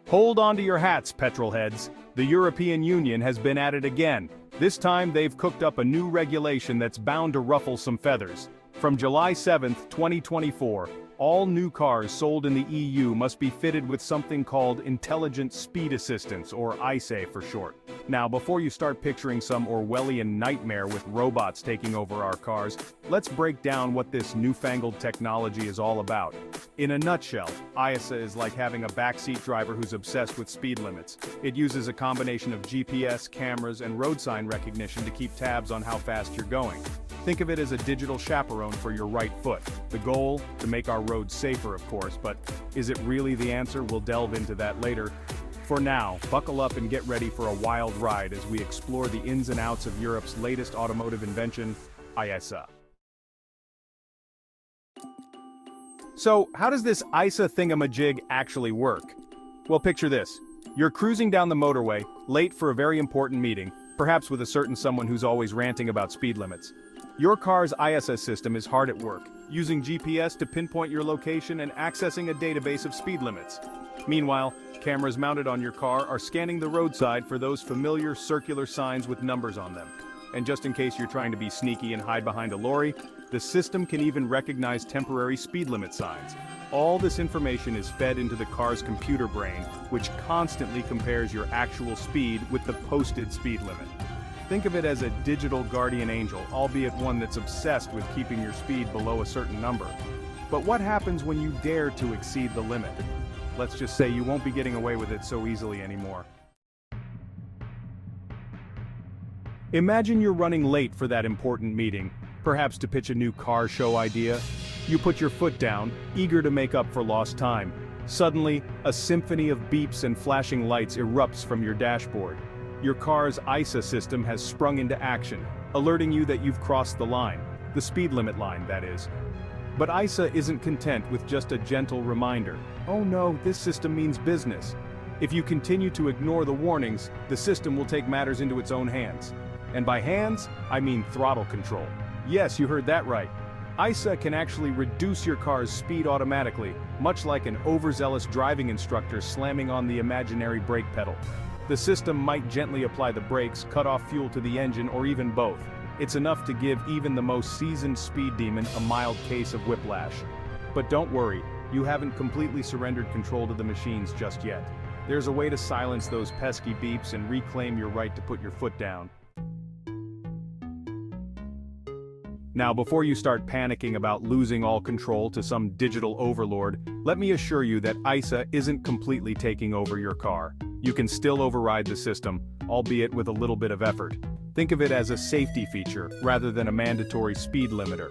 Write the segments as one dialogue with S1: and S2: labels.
S1: Hold on to your hats, petrol heads. The European Union has been at it again. This time they've cooked up a new regulation that's bound to ruffle some feathers. From July 7, 2024, all new cars sold in the EU must be fitted with something called Intelligent Speed Assistance, or ISA for short. Now, before you start picturing some Orwellian nightmare with robots taking over our cars, let's break down what this newfangled technology is all about. In a nutshell, ISA is like having a backseat driver who's obsessed with speed limits. It uses a combination of GPS, cameras, and road sign recognition to keep tabs on how fast you're going. Think of it as a digital chaperone for your right foot. The goal? To make our roads safer, of course, but is it really the answer? We'll delve into that later. For now, buckle up and get ready for a wild ride as we explore the ins and outs of Europe's latest automotive invention, ISA. So, how does this ISA thingamajig actually work? Well, picture this. You're cruising down the motorway, late for a very important meeting, perhaps with a certain someone who's always ranting about speed limits. Your car's ISA system is hard at work, using GPS to pinpoint your location and accessing a database of speed limits. Meanwhile, cameras mounted on your car are scanning the roadside for those familiar circular signs with numbers on them. And just in case you're trying to be sneaky and hide behind a lorry, the system can even recognize temporary speed limit signs. All this information is fed into the car's computer brain, which constantly compares your actual speed with the posted speed limit. Think of it as a digital guardian angel, albeit one that's obsessed with keeping your speed below a certain number. But what happens when you dare to exceed the limit? Let's just say you won't be getting away with it so easily anymore. Imagine you're running late for that important meeting, perhaps to pitch a new car show idea. You put your foot down, eager to make up for lost time. Suddenly, a symphony of beeps and flashing lights erupts from your dashboard. Your car's ISA system has sprung into action, alerting you that you've crossed the line, the speed limit line, that is. But ISA isn't content with just a gentle reminder. Oh no, this system means business. If you continue to ignore the warnings, the system will take matters into its own hands. And by hands, I mean throttle control. Yes, you heard that right. ISA can actually reduce your car's speed automatically, much like an overzealous driving instructor slamming on the imaginary brake pedal. The system might gently apply the brakes, cut off fuel to the engine, or even both. It's enough to give even the most seasoned speed demon a mild case of whiplash. But don't worry, you haven't completely surrendered control to the machines just yet. There's a way to silence those pesky beeps and reclaim your right to put your foot down. Now, before you start panicking about losing all control to some digital overlord, let me assure you that ISA isn't completely taking over your car. You can still override the system, albeit with a little bit of effort. Think of it as a safety feature, rather than a mandatory speed limiter.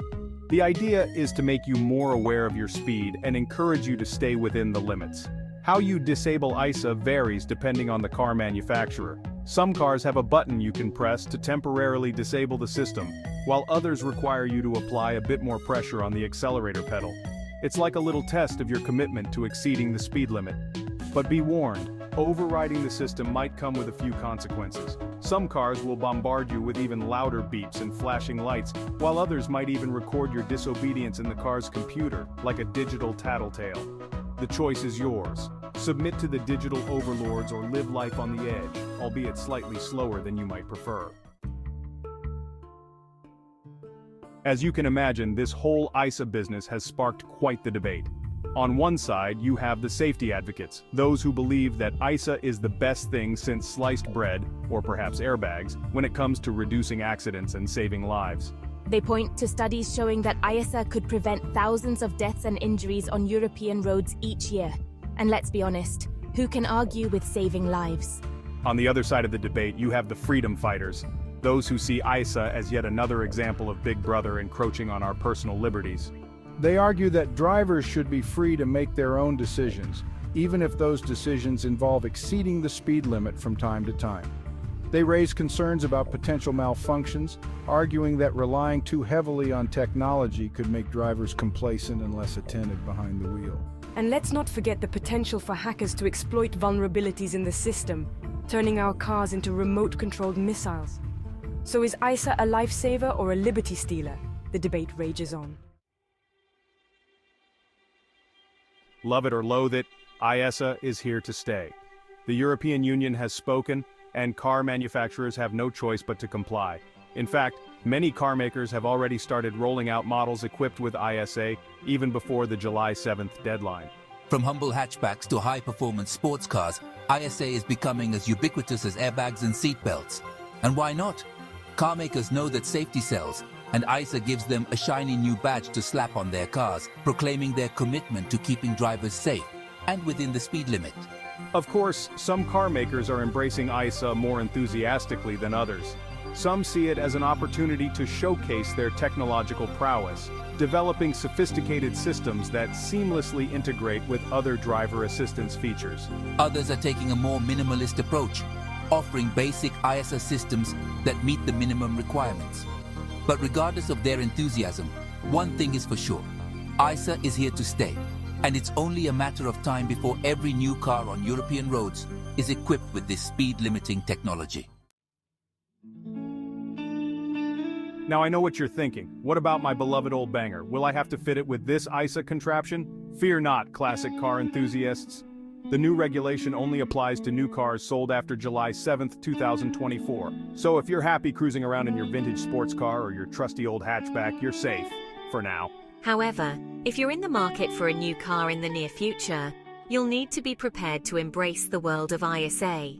S1: The idea is to make you more aware of your speed and encourage you to stay within the limits. How you disable ISA varies depending on the car manufacturer. Some cars have a button you can press to temporarily disable the system, while others require you to apply a bit more pressure on the accelerator pedal. It's like a little test of your commitment to exceeding the speed limit. But be warned, overriding the system might come with a few consequences. Some cars will bombard you with even louder beeps and flashing lights, while others might even record your disobedience in the car's computer, like a digital tattletale. The choice is yours. Submit to the digital overlords or live life on the edge, albeit slightly slower than you might prefer. As you can imagine, this whole ISA business has sparked quite the debate. On one side, you have the safety advocates, those who believe that ISA is the best thing since sliced bread, or perhaps airbags, when it comes to reducing accidents and saving lives.
S2: They point to studies showing that ISA could prevent thousands of deaths and injuries on European roads each year. And let's be honest, who can argue with saving lives?
S1: On the other side of the debate, you have the freedom fighters, those who see ISA as yet another example of Big Brother encroaching on our personal liberties.
S3: They argue that drivers should be free to make their own decisions, even if those decisions involve exceeding the speed limit from time to time. They raise concerns about potential malfunctions, arguing that relying too heavily on technology could make drivers complacent and less attentive behind the wheel.
S4: And let's not forget the potential for hackers to exploit vulnerabilities in the system, turning our cars into remote-controlled missiles. So is ISA a lifesaver or a liberty stealer? The debate rages on.
S1: Love it or loathe it, ISA is here to stay. The European Union has spoken, and car manufacturers have no choice but to comply. In fact, many car makers have already started rolling out models equipped with ISA even before the July 7th deadline.
S5: From humble hatchbacks to high-performance sports cars, ISA is becoming as ubiquitous as airbags and seatbelts. And why not? Car makers know that safety sells, and ISA gives them a shiny new badge to slap on their cars, proclaiming their commitment to keeping drivers safe and within the speed limit.
S1: Of course, some car makers are embracing ISA more enthusiastically than others. Some see it as an opportunity to showcase their technological prowess, developing sophisticated systems that seamlessly integrate with other driver assistance features.
S5: Others are taking a more minimalist approach, offering basic ISA systems that meet the minimum requirements. But regardless of their enthusiasm, one thing is for sure: ISA is here to stay, and it's only a matter of time before every new car on European roads is equipped with this speed-limiting technology.
S1: Now I know what you're thinking. What about my beloved old banger? Will I have to fit it with this ISA contraption? Fear not, classic car enthusiasts. The new regulation only applies to new cars sold after July 7th, 2024. So if you're happy cruising around in your vintage sports car or your trusty old hatchback, you're safe. For now.
S6: However, if you're in the market for a new car in the near future, you'll need to be prepared to embrace the world of ISA.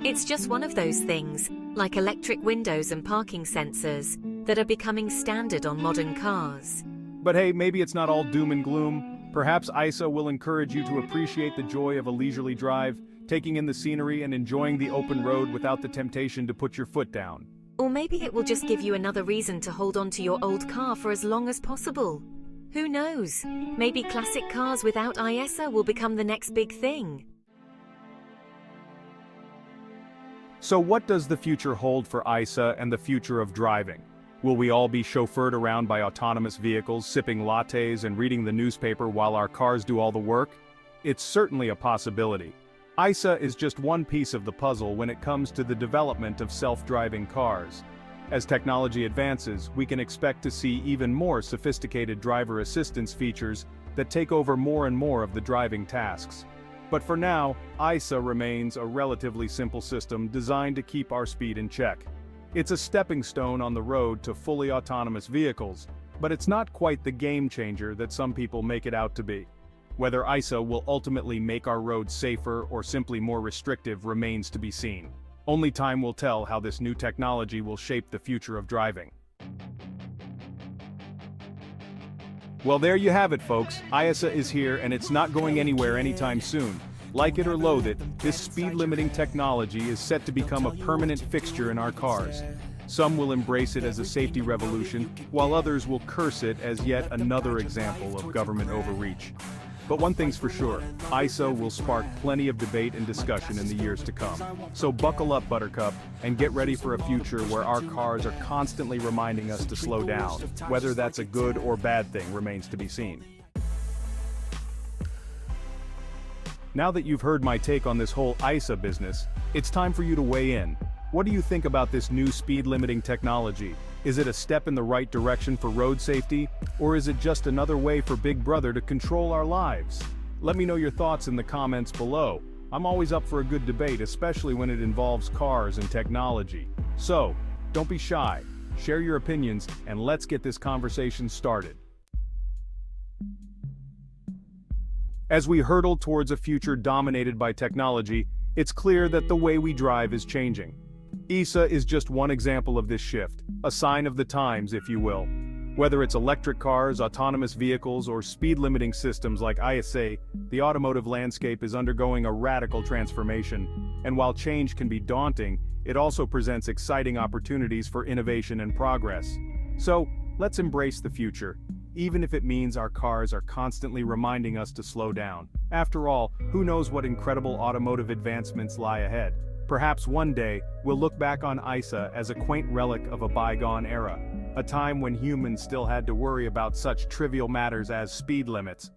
S6: It's just one of those things, like electric windows and parking sensors, that are becoming standard on modern cars.
S1: But hey, maybe it's not all doom and gloom. Perhaps ISA will encourage you to appreciate the joy of a leisurely drive, taking in the scenery and enjoying the open road without the temptation to put your foot down.
S6: Or maybe it will just give you another reason to hold on to your old car for as long as possible. Who knows? Maybe classic cars without ISA will become the next big thing.
S1: So what does the future hold for ISA and the future of driving? Will we all be chauffeured around by autonomous vehicles, sipping lattes and reading the newspaper while our cars do all the work? It's certainly a possibility. ISA is just one piece of the puzzle when it comes to the development of self-driving cars. As technology advances, we can expect to see even more sophisticated driver assistance features that take over more and more of the driving tasks. But for now, ISA remains a relatively simple system designed to keep our speed in check. It's a stepping stone on the road to fully autonomous vehicles, but it's not quite the game changer that some people make it out to be. Whether ISA will ultimately make our roads safer or simply more restrictive remains to be seen. Only time will tell how this new technology will shape the future of driving. Well, there you have it, folks. ISA is here and it's not going anywhere anytime soon. Like it or loathe it, this speed-limiting technology is set to become a permanent fixture in our cars. Some will embrace it as a safety revolution, while others will curse it as yet another example of government overreach. But one thing's for sure, ISA will spark plenty of debate and discussion in the years to come. So buckle up, Buttercup, and get ready for a future where our cars are constantly reminding us to slow down. Whether that's a good or bad thing remains to be seen. Now that you've heard my take on this whole ISA business, it's time for you to weigh in. What do you think about this new speed-limiting technology? Is it a step in the right direction for road safety, or is it just another way for Big Brother to control our lives? Let me know your thoughts in the comments below. I'm always up for a good debate, especially when it involves cars and technology. So, don't be shy, share your opinions, and let's get this conversation started. As we hurtle towards a future dominated by technology, it's clear that the way we drive is changing. ISA is just one example of this shift, a sign of the times, if you will. Whether it's electric cars, autonomous vehicles, or speed-limiting systems like ISA, the automotive landscape is undergoing a radical transformation, and while change can be daunting, it also presents exciting opportunities for innovation and progress. So, let's embrace the future, even if it means our cars are constantly reminding us to slow down. After all, who knows what incredible automotive advancements lie ahead? Perhaps one day, we'll look back on ISA as a quaint relic of a bygone era, a time when humans still had to worry about such trivial matters as speed limits.